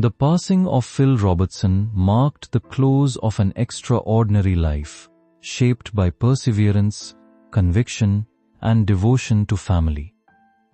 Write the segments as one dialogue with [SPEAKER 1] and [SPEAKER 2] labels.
[SPEAKER 1] The passing of Phil Robertson marked the close of an extraordinary life, shaped by perseverance, conviction, and devotion to family.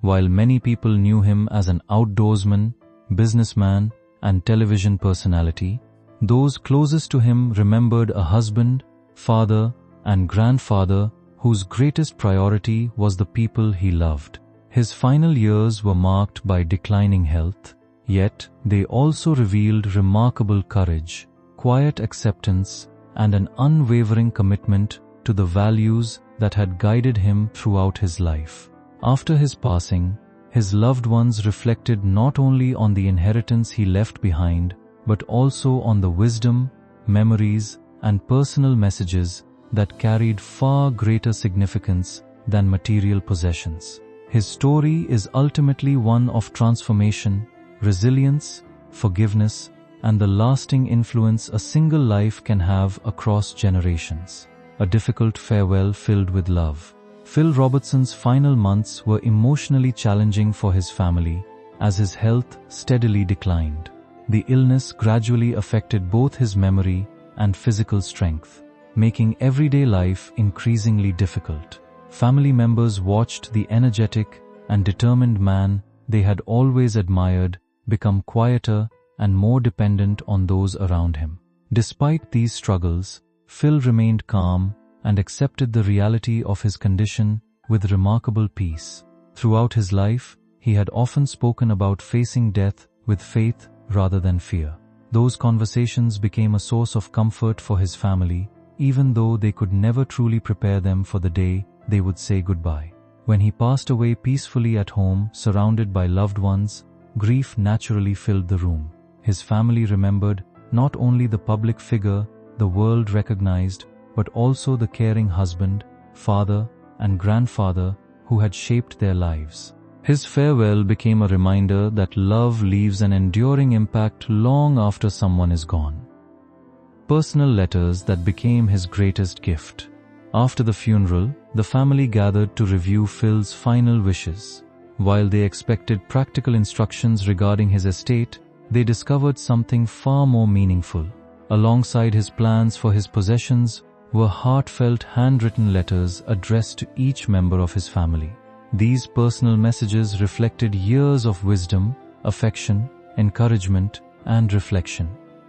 [SPEAKER 1] While many people knew him as an outdoorsman, businessman, and television personality, those closest to him remembered a husband, father, and grandfather whose greatest priority was the people he loved. His final years were marked by declining health, yet they also revealed remarkable courage, quiet acceptance, and an unwavering commitment to the values that had guided him throughout his life. After his passing, his loved ones reflected not only on the inheritance he left behind, but also on the wisdom, memories, and personal messages that carried far greater significance than material possessions. His story is ultimately one of transformation, resilience, forgiveness, and the lasting influence a single life can have across generations. A difficult farewell filled with love. Phil Robertson's final months were emotionally challenging for his family as his health steadily declined. The illness gradually affected both his memory and physical strength, making everyday life increasingly difficult. Family members watched the energetic and determined man they had always admired become quieter and more dependent on those around him. Despite these struggles, Phil remained calm and accepted the reality of his condition with remarkable peace. Throughout his life, he had often spoken about facing death with faith rather than fear. Those conversations became a source of comfort for his family, even though they could never truly prepare them for the day they would say goodbye. When he passed away peacefully at home, surrounded by loved ones, grief naturally filled the room. His family remembered not only the public figure the world recognized, but also the caring husband, father, and grandfather who had shaped their lives. His farewell became a reminder that love leaves an enduring impact long after someone is gone. Personal letters that became his greatest gift. After the funeral, the family gathered to review Phil's final wishes. While they expected practical instructions regarding his estate, they discovered something far more meaningful. Alongside his plans for his possessions were heartfelt handwritten letters addressed to each member of his family. These personal messages reflected years of wisdom, affection, encouragement, and reflection.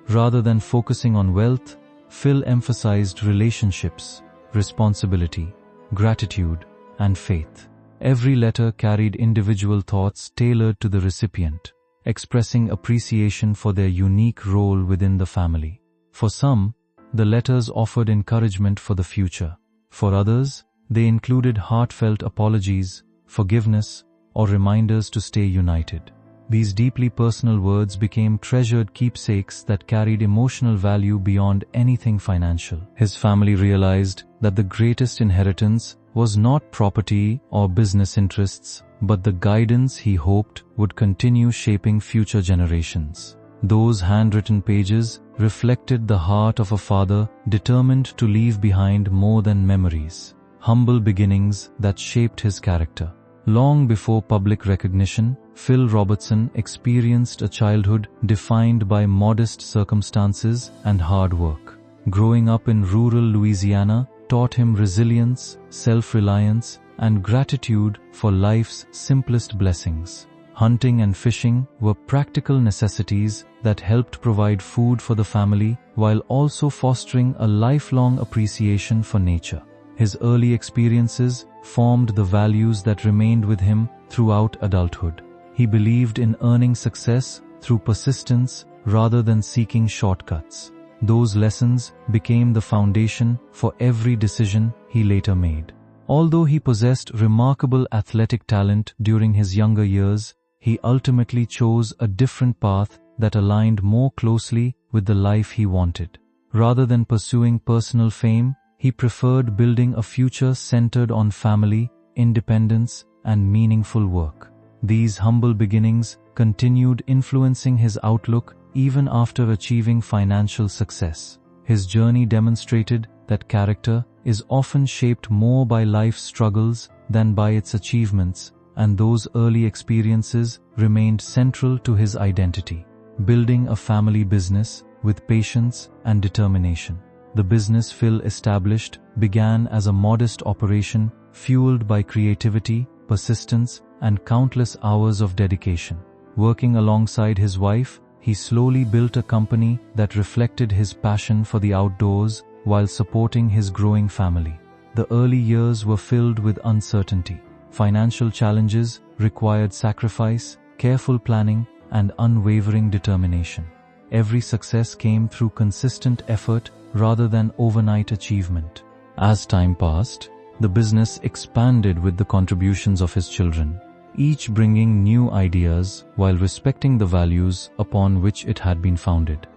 [SPEAKER 1] Rather than focusing on wealth, Phil emphasized relationships, responsibility, gratitude, and faith. Every letter carried individual thoughts tailored to the recipient, expressing appreciation for their unique role within the family. For some, the letters offered encouragement for the future. For others, they included heartfelt apologies, forgiveness, or reminders to stay united. These deeply personal words became treasured keepsakes that carried emotional value beyond anything financial. His family realized that the greatest inheritance was not property or business interests, but the guidance he hoped would continue shaping future generations. Those handwritten pages reflected the heart of a father determined to leave behind more than memories, humble beginnings that shaped his character. Long before public recognition, Phil Robertson experienced a childhood defined by modest circumstances and hard work. Growing up in rural Louisiana taught him resilience, self-reliance, and gratitude for life's simplest blessings. Hunting and fishing were practical necessities that helped provide food for the family while also fostering a lifelong appreciation for nature. His early experiences formed the values that remained with him throughout adulthood. He believed in earning success through persistence rather than seeking shortcuts. Those lessons became the foundation for every decision he later made. Although he possessed remarkable athletic talent during his younger years, he ultimately chose a different path that aligned more closely with the life he wanted. Rather than pursuing personal fame, he preferred building a future centered on family, independence, and meaningful work. These humble beginnings continued influencing his outlook even after achieving financial success. His journey demonstrated that character is often shaped more by life's struggles than by its achievements, and those early experiences remained central to his identity. building a family business with patience and determination. The business Phil established began as a modest operation fueled by creativity, persistence, and countless hours of dedication. Working alongside his wife, he slowly built a company that reflected his passion for the outdoors while supporting his growing family. The early years were filled with uncertainty. Financial challenges required sacrifice, careful planning, and unwavering determination. Every success came through consistent effort rather than overnight achievement. As time passed, the business expanded with the contributions of his children, each bringing new ideas while respecting the values upon which it had been founded.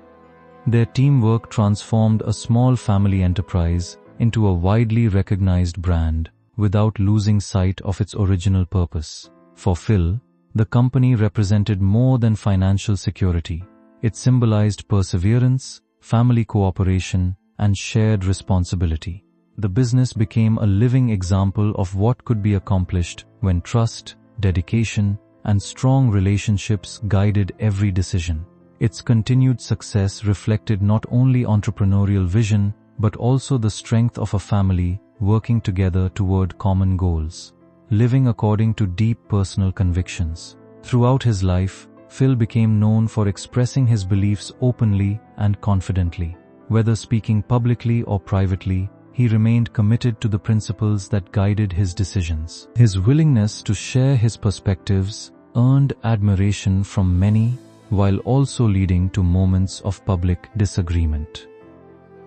[SPEAKER 1] Their teamwork transformed a small family enterprise into a widely recognized brand without losing sight of its original purpose. For Phil, the company represented more than financial security. It symbolized perseverance, family cooperation, and shared responsibility. The business became a living example of what could be accomplished when trust, dedication, and strong relationships guided every decision. Its continued success reflected not only entrepreneurial vision, but also the strength of a family working together toward common goals, living according to deep personal convictions. Throughout his life, Phil became known for expressing his beliefs openly and confidently. Whether speaking publicly or privately, he remained committed to the principles that guided his decisions. His willingness to share his perspectives earned admiration from many, while also leading to moments of public disagreement.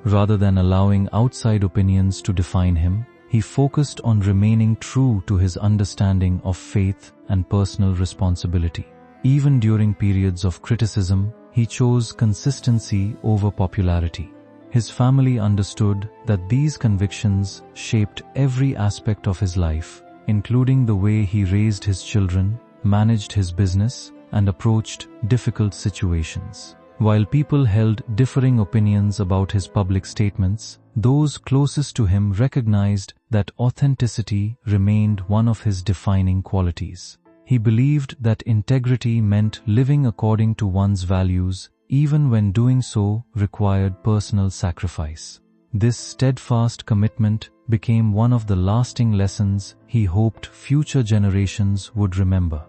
[SPEAKER 1] Rather than allowing outside opinions to define him, he focused on remaining true to his understanding of faith and personal responsibility. Even during periods of criticism, he chose consistency over popularity. His family understood that these convictions shaped every aspect of his life, including the way he raised his children, managed his business, and approached difficult situations. While people held differing opinions about his public statements, those closest to him recognized that authenticity remained one of his defining qualities. He believed that integrity meant living according to one's values, even when doing so required personal sacrifice. This steadfast commitment became one of the lasting lessons he hoped future generations would remember.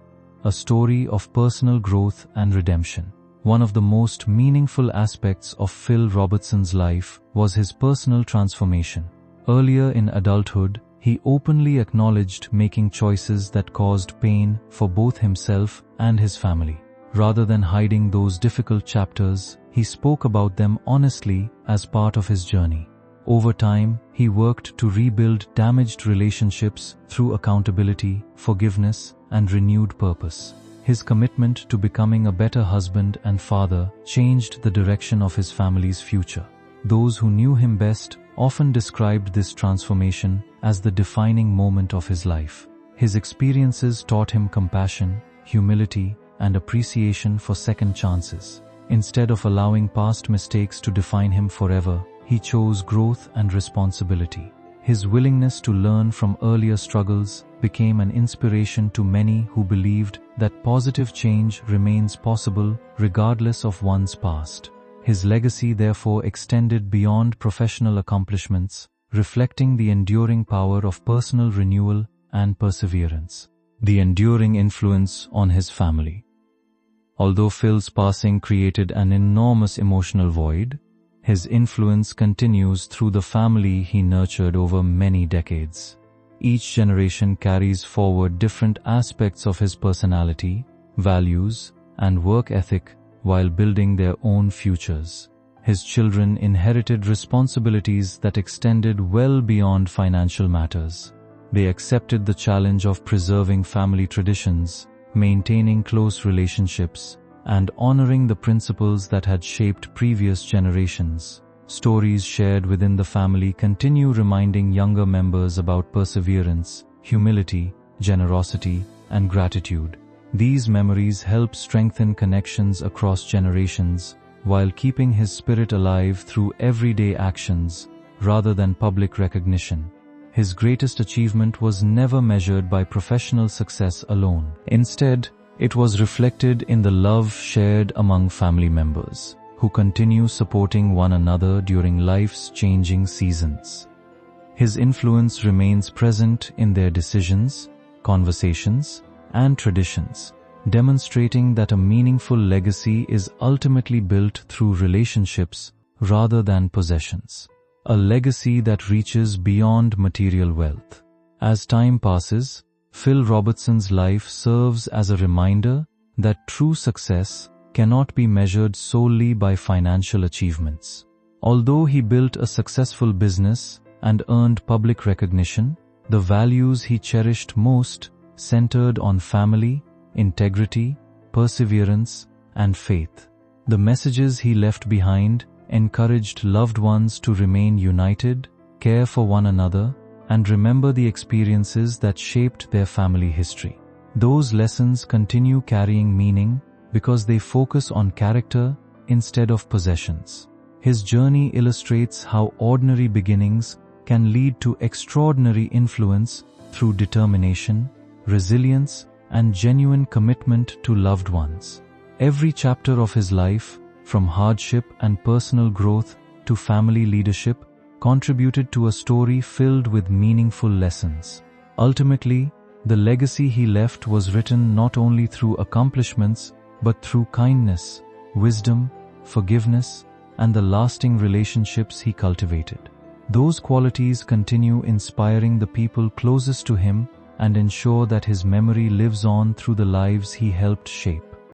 [SPEAKER 1] A story of personal growth and redemption. One of the most meaningful aspects of Phil Robertson's life was his personal transformation. Earlier in adulthood, he openly acknowledged making choices that caused pain for both himself and his family. Rather than hiding those difficult chapters, he spoke about them honestly as part of his journey. Over time, he worked to rebuild damaged relationships through accountability, forgiveness, and renewed purpose. His commitment to becoming a better husband and father changed the direction of his family's future. Those who knew him best often described this transformation as the defining moment of his life. His experiences taught him compassion, humility, and appreciation for second chances. Instead of allowing past mistakes to define him forever, he chose growth and responsibility. His willingness to learn from earlier struggles became an inspiration to many who believed that positive change remains possible regardless of one's past. His legacy therefore extended beyond professional accomplishments, reflecting the enduring power of personal renewal and perseverance. The enduring influence on his family. Although Phil's passing created an enormous emotional void, his influence continues through the family he nurtured over many decades. Each generation carries forward different aspects of his personality, values, and work ethic while building their own futures. His children inherited responsibilities that extended well beyond financial matters. They accepted the challenge of preserving family traditions, maintaining close relationships, and honoring the principles that had shaped previous generations. Stories shared within the family continue reminding younger members about perseverance, humility, generosity, and gratitude. These memories help strengthen connections across generations, while keeping his spirit alive through everyday actions rather than public recognition. His greatest achievement was never measured by professional success alone. Instead, It was reflected in the love shared among family members, who continue supporting one another during life's changing seasons. His influence remains present in their decisions, conversations, and traditions, demonstrating that a meaningful legacy is ultimately built through relationships rather than possessions. A legacy that reaches beyond material wealth. As time passes, Phil Robertson's life serves as a reminder that true success cannot be measured solely by financial achievements. Although he built a successful business and earned public recognition, the values he cherished most centered on family, integrity, perseverance, and faith. The messages he left behind encouraged loved ones to remain united, care for one another, and remember the experiences that shaped their family history. Those lessons continue carrying meaning because they focus on character instead of possessions. His journey illustrates how ordinary beginnings can lead to extraordinary influence through determination, resilience, and genuine commitment to loved ones. Every chapter of his life, from hardship and personal growth to family leadership, contributed to a story filled with meaningful lessons. Ultimately, the legacy he left was written not only through accomplishments but through kindness, wisdom, forgiveness, and the lasting relationships he cultivated. Those qualities continue inspiring the people closest to him and ensure that his memory lives on through the lives he helped shape.